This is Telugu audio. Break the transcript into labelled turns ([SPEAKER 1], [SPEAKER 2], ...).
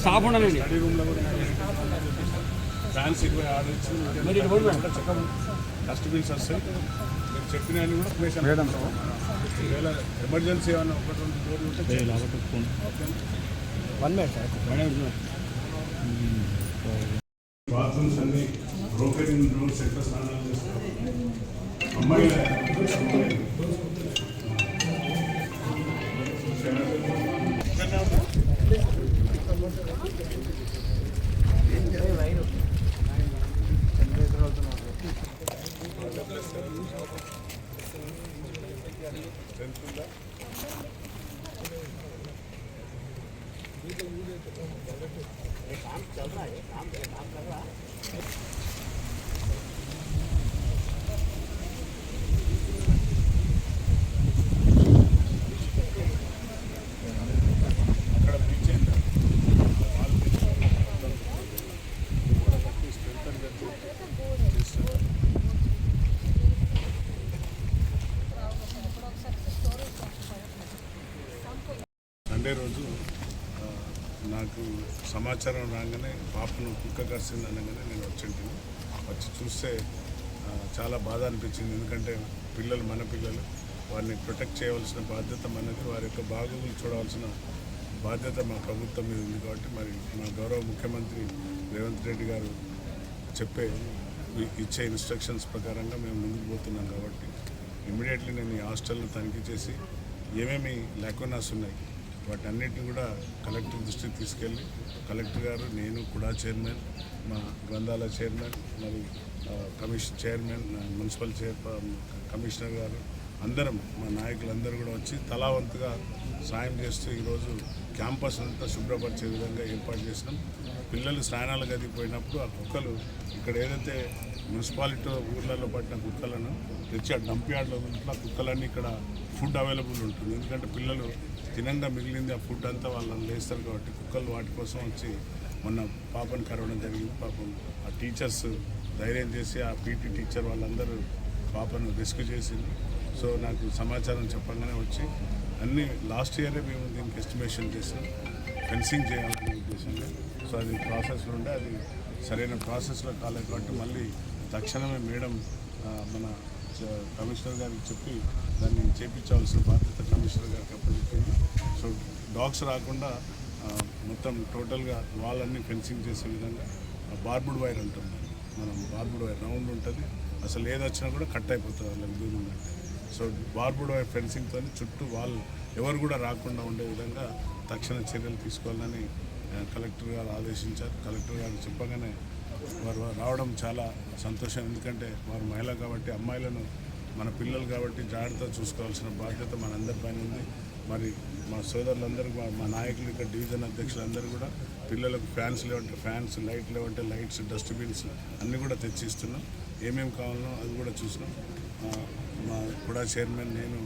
[SPEAKER 1] స్టాఫ్ ఉండాలండి.
[SPEAKER 2] స్టడీ రూమ్లో కూడా ఫ్యాన్స్ 20 ఆర్డర్ ఇచ్చి చెక్క డస్ట్బిన్స్ వస్తాయి. మీరు చెప్పిన అన్ని కూడా ప్లేస్ ఒకవేళ ఎమర్జెన్సీ ఏమన్నా 1-2 డోర్లు ఉంటే బాత్రూమ్స్ అన్ని బ్రోకెన్ రూమ్స్ ఎట్లా స్నానాలు చేస్తారు అమ్మాయి సండే రోజు నాకు సమాచారం రాగానే పాపను కుక్క కరిసింది అనగానే నేను వచ్చి చూస్తే చాలా బాధ అనిపించింది. ఎందుకంటే పిల్లలు మన పిల్లలు, వారిని ప్రొటెక్ట్ చేయవలసిన బాధ్యత మనది, వారి యొక్క బాగోగులు చూడవలసిన బాధ్యత మా ప్రభుత్వం మీద ఉంది. కాబట్టి మరి మా గౌరవ ముఖ్యమంత్రి రేవంత్ రెడ్డి గారు ఇచ్చే ఇన్స్ట్రక్షన్స్ ప్రకారంగా మేము ముందుకు పోతున్నాం. కాబట్టి ఇమ్మీడియట్లీ నేను ఈ హాస్టల్ను తనిఖీ చేసి ఏమేమి లేకున్నాస్ ఉన్నాయి వాటి అన్నిటిని కూడా కలెక్టర్ దృష్టికి తీసుకెళ్ళి కలెక్టర్ గారు, నేను కూడా చైర్మన్, మా గ్రంథాలయ చైర్మన్, మరి కమిషన్ చైర్మన్, మున్సిపల్ కమిషనర్ గారు అందరం, మా నాయకులందరూ కూడా వచ్చి తలావంతుగా సాయం చేస్తూ ఈరోజు క్యాంపస్ అంతా శుభ్రపరిచే విధంగా ఏర్పాటు చేసినాం. పిల్లలు స్నానాల గదికి పోయినప్పుడు ఆ కుక్కలు ఇక్కడ ఏదైతే మున్సిపాలిటీ ఊర్లలో పట్టిన కుక్కలను తెచ్చి ఆ డంప్ యార్డ్లో ఉంటున్న కుక్కలన్నీ ఇక్కడ ఫుడ్ అవైలబుల్ ఉంటుంది. ఎందుకంటే పిల్లలు తినంగా మిగిలింది ఆ ఫుడ్ అంతా వాళ్ళని లేస్తారు కాబట్టి కుక్కలు వాటి కోసం వచ్చి మొన్న పాపను కరవడం జరిగింది. పాపం ఆ టీచర్స్ ధైర్యం చేసి ఆ పీటీ టీచర్ వాళ్ళందరూ పాపను రెస్క్యూ చేసింది. సో నాకు సమాచారం చెప్పగానే వచ్చి అన్నీ లాస్ట్ ఇయరే మేము దీనికి ఎస్టిమేషన్ చేసాం, ఫెన్సింగ్ చేయాలనే ఉద్దేశంగా. సో అది ప్రాసెస్లో ఉండే, అది సరైన ప్రాసెస్లో కాలేదు కాబట్టి మళ్ళీ తక్షణమే మేడం మన కమిషనర్ గారికి చెప్పి దాన్ని చేయించవలసిన బాధ్యత కమిషనర్ గారికి అప్పచెప్పింది. సో డాగ్స్ రాకుండా మొత్తం టోటల్గా వాళ్ళన్నీ ఫెన్సింగ్ చేసే విధంగా బార్బుడ్ వైర్ ఉంటుంది. మనం బార్బుడ్ వైర్ రౌండ్ ఉంటుంది, అసలు ఏది వచ్చినా కూడా కట్ అయిపోతుంది వాళ్ళకి దూరం అంటే. సో బార్బుడ్ వైర్ ఫెన్సింగ్తో చుట్టూ వాళ్ళు ఎవరు కూడా రాకుండా ఉండే విధంగా తక్షణ చర్యలు తీసుకోవాలని కలెక్టర్ గారు ఆదేశించారు. కలెక్టర్ గారు చెప్పగానే వారు రావడం చాలా సంతోషం. ఎందుకంటే వారు మహిళ కాబట్టి, అమ్మాయిలను మన పిల్లలు కాబట్టి జాగ్రత్తగా చూసుకోవాల్సిన బాధ్యత మనందరిపైన ఉంది. మరి మా సోదరులందరూ, మా నాయకులు, ఇక్కడ డివిజన్ అధ్యక్షులందరూ కూడా పిల్లలకు ఫ్యాన్స్ లేవంటే ఫ్యాన్స్, లైట్ లేవంటే లైట్స్, డస్ట్బిన్స్ అన్నీ కూడా తెచ్చిస్తున్నాం. ఏమేమి కావాలనో అది కూడా చూసినాం. మా కూడా చైర్మన్, నేను